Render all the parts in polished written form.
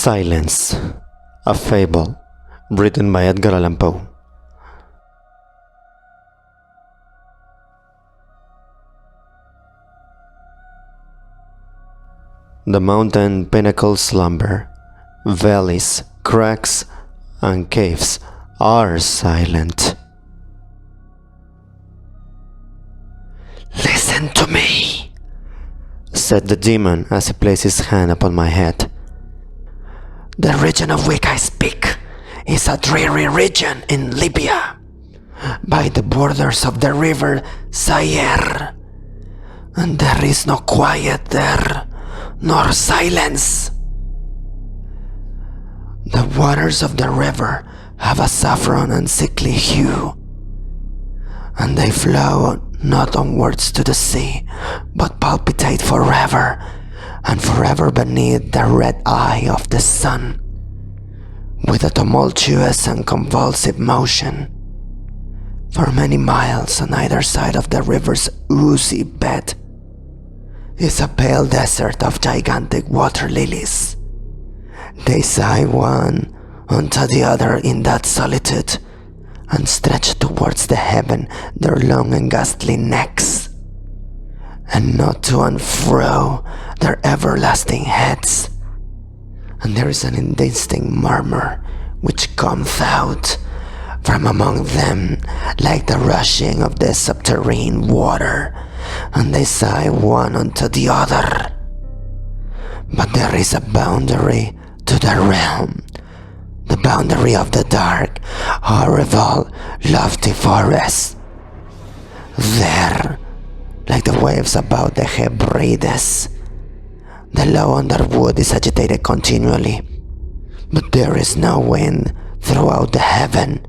Silence, a Fable, written by Edgar Allan Poe. The mountain pinnacles slumber, valleys, cracks, and caves are silent. "Listen to me," said the demon as he placed his hand upon my head. "The region of which I speak is a dreary region in Libya, by the borders of the river Zaire, and there is no quiet there, nor silence. The waters of the river have a saffron and sickly hue, and they flow not onwards to the sea, but palpitate forever and forever beneath the red eye of the sun, with a tumultuous and convulsive motion. For many miles on either side of the river's oozy bed is a pale desert of gigantic water lilies. They sigh one unto the other in that solitude, and stretch towards the heaven their long and ghastly necks, and nod to and fro their everlasting heads. And there is an indistinct murmur which cometh out from among them like the rushing of the subterranean water, and they sigh one unto the other. But there is a boundary to the realm, the boundary of the dark, horrible, lofty forest. There, like the waves about the Hebrides, the low underwood is agitated continually, but there is no wind throughout the heaven,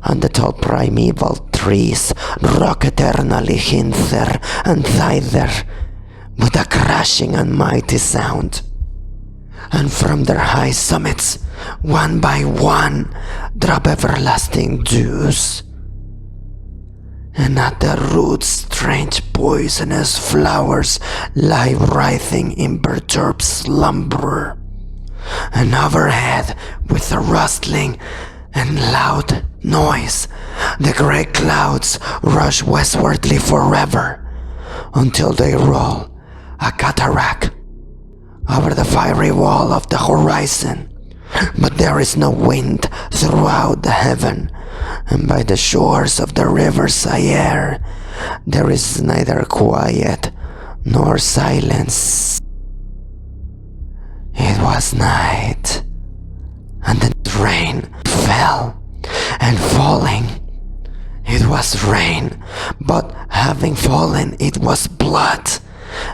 and the tall primeval trees rock eternally hither and thither with a crashing and mighty sound. And from their high summits, one by one, drop everlasting dews, and at their roots strange poisonous flowers lie writhing in perturbed slumber. And overhead, with a rustling and loud noise, the grey clouds rush westwardly forever, until they roll, a cataract, over the fiery wall of the horizon. But there is no wind throughout the heaven, and by the shores of the river Zaire there is neither quiet nor silence. It was night, and the rain fell, and falling, it was rain, but having fallen it was blood.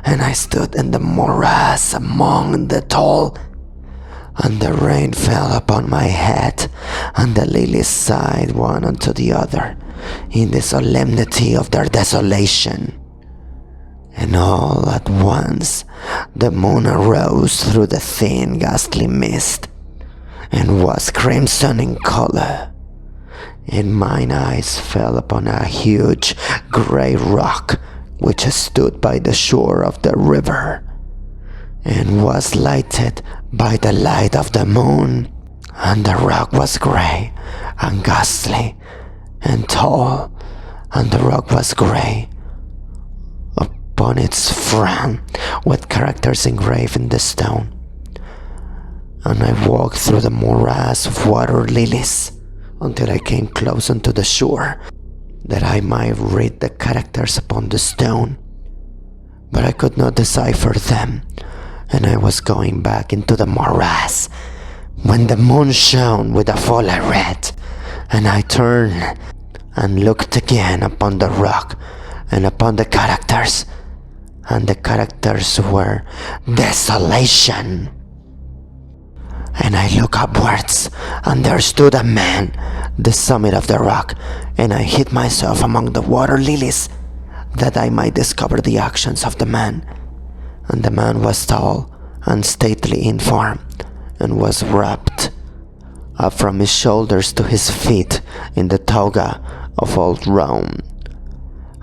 And I stood in the morass among the tall, and the rain fell upon my head, and the lilies sighed one unto the other in the solemnity of their desolation. And all at once the moon arose through the thin ghastly mist, and was crimson in color, and mine eyes fell upon a huge grey rock which stood by the shore of the river, and was lighted by the light of the moon. And the rock was grey and ghastly and tall, and the rock was grey upon its front with characters engraved in the stone. And I walked through the morass of water lilies until I came close unto the shore, that I might read the characters upon the stone, but I could not decipher them, and I was going back into the morass when the moon shone with a fallen red, and I turned and looked again upon the rock and upon the characters, and the characters were desolation. And I looked upwards, and there stood a man, the summit of the rock, and I hid myself among the water lilies, that I might discover the actions of the man. And the man was tall and stately in form, and was wrapped up from his shoulders to his feet in the toga of old Rome,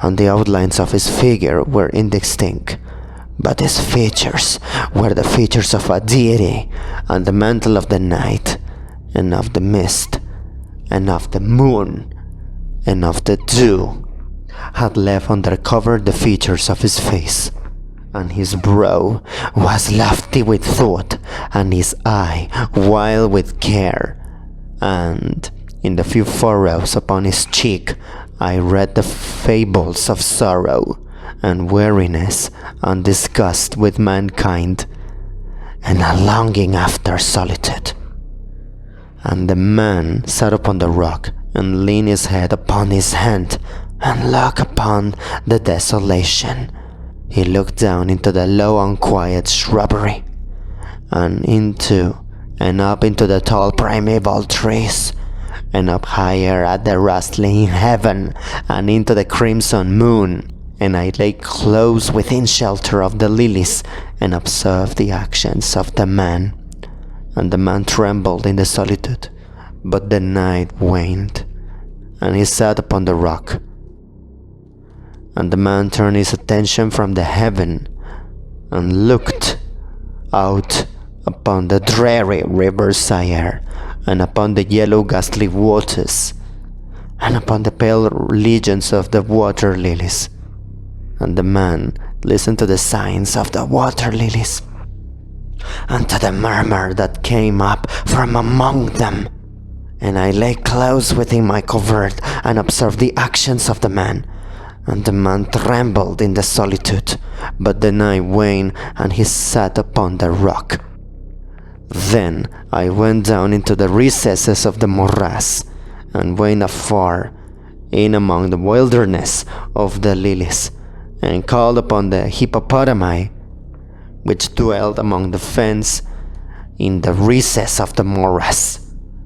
and the outlines of his figure were indistinct, but his features were the features of a deity, and the mantle of the night, and of the mist, and of the moon, and of the dew had left undercovered the features of his face, and his brow was lofty with thought, and his eye wild with care, and in the few furrows upon his cheek I read the fables of sorrow, and weariness, and disgust with mankind, and a longing after solitude. And the man sat upon the rock, and leaned his head upon his hand, and looked upon the desolation. He looked down into the low and quiet shrubbery, and up into the tall primeval trees, and up higher at the rustling heaven, and into the crimson moon. And I lay close within shelter of the lilies, and observed the actions of the man. And the man trembled in the solitude, but the night waned, and he sat upon the rock. And the man turned his attention from the heaven, and looked out upon the dreary river Zaire, and upon the yellow ghastly waters, and upon the pale legions of the water lilies. And the man listened to the signs of the water lilies, and to the murmur that came up from among them. And I lay close within my covert, and observed the actions of the man. And the man trembled in the solitude, but the night waned, and he sat upon the rock. Then I went down into the recesses of the morass, and went afar in among the wilderness of the lilies, and called upon the hippopotami, which dwelled among the fens in the recess of the morass.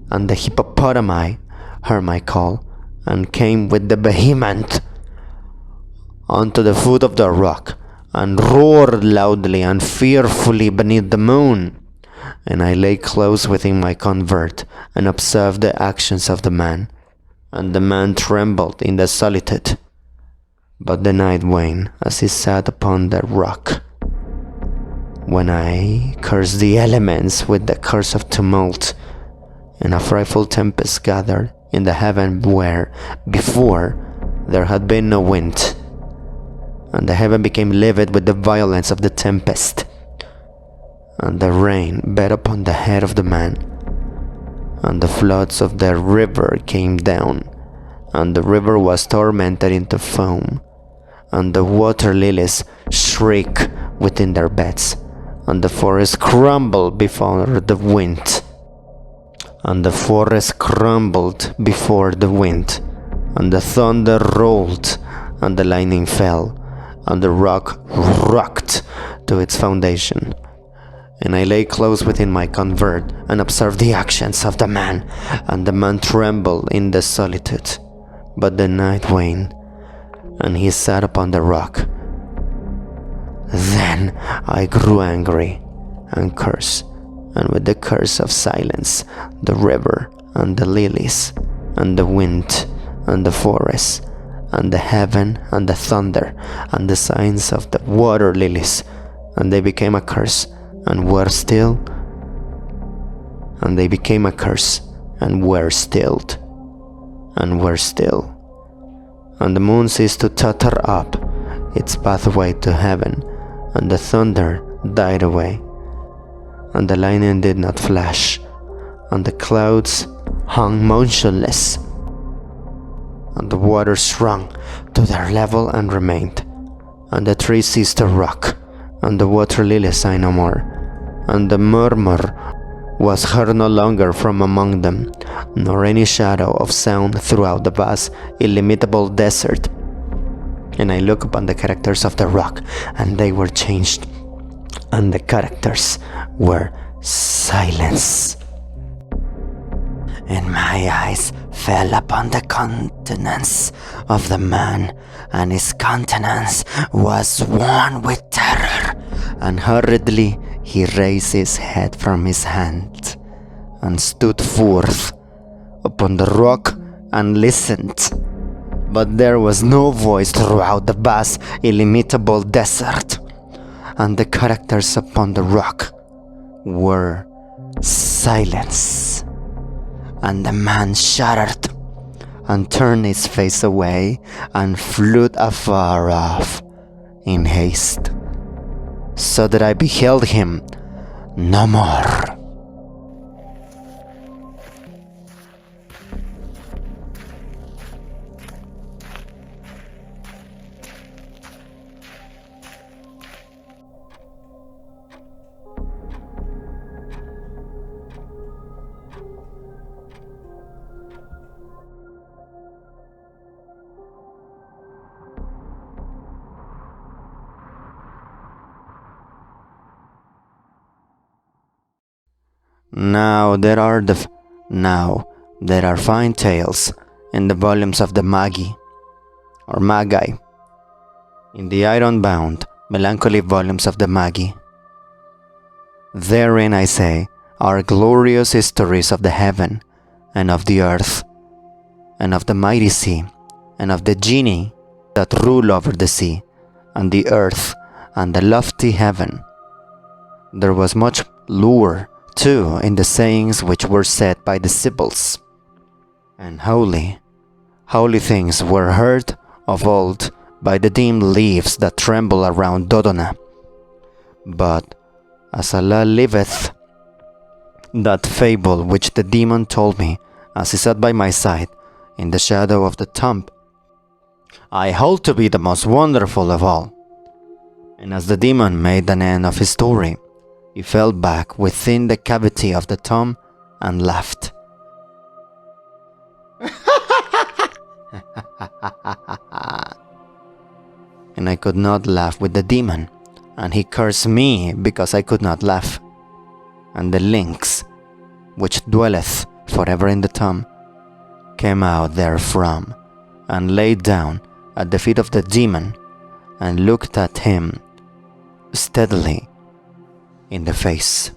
And the hippopotami heard my call, and came with the behemoth unto the foot of the rock, and roared loudly and fearfully beneath the moon. And I lay close within my covert, and observed the actions of the man. And the man trembled in the solitude, but the night waned as he sat upon the rock. When I cursed the elements with the curse of tumult, and a frightful tempest gathered in the heaven where before there had been no wind, and the heaven became livid with the violence of the tempest, and the rain beat upon the head of the man, and the floods of the river came down, and the river was tormented into foam, and the water lilies shrieked within their beds, and the forest crumbled before the wind, and the forest crumbled before the wind, and the thunder rolled, and the lightning fell, and the rock rocked to its foundation. And I lay close within my covert, and observed the actions of the man. And the man trembled in the solitude, but the night waned, and he sat upon the rock. Then I grew angry, and cursed, and with the curse of silence, the river, and the lilies, and the wind, and the forest, and the heaven, and the thunder, and the signs of the water lilies, and they became a curse, and were still, and they became a curse, and were stilled, and were still. And the moon ceased to totter up its pathway to heaven, and the thunder died away, and the lightning did not flash, and the clouds hung motionless, and the waters shrunk to their level and remained, and the trees ceased to rock, and the water lilies sang no more, and the murmur was heard no longer from among them, nor any shadow of sound throughout the vast, illimitable desert. And I looked upon the characters of the rock, and they were changed, and the characters were silence. And my eyes fell upon the countenance of the man, and his countenance was worn with terror, and hurriedly he raised his head from his hand, and stood forth upon the rock and listened. But there was no voice throughout the vast, illimitable desert, and the characters upon the rock were silence. And the man shuddered and turned his face away and flew afar off in haste, so that I beheld him no more. Now there are fine tales in the volumes of the Magi, or Magi, in the iron-bound, melancholy volumes of the Magi. Therein, I say, are glorious histories of the heaven, and of the earth, and of the mighty sea, and of the genii that rule over the sea, and the earth, and the lofty heaven. There was much lore, too, in the sayings which were said by the Sibyls, and holy things were heard of old by the dim leaves that tremble around Dodona. But as Allah liveth, that fable which the demon told me as he sat by my side in the shadow of the tomb, I hold to be the most wonderful of all. And as the demon made an end of his story, he fell back within the cavity of the tomb and laughed. And I could not laugh with the demon, and he cursed me because I could not laugh. And the lynx, which dwelleth forever in the tomb, came out therefrom, and lay down at the feet of the demon, and looked at him steadily in the face.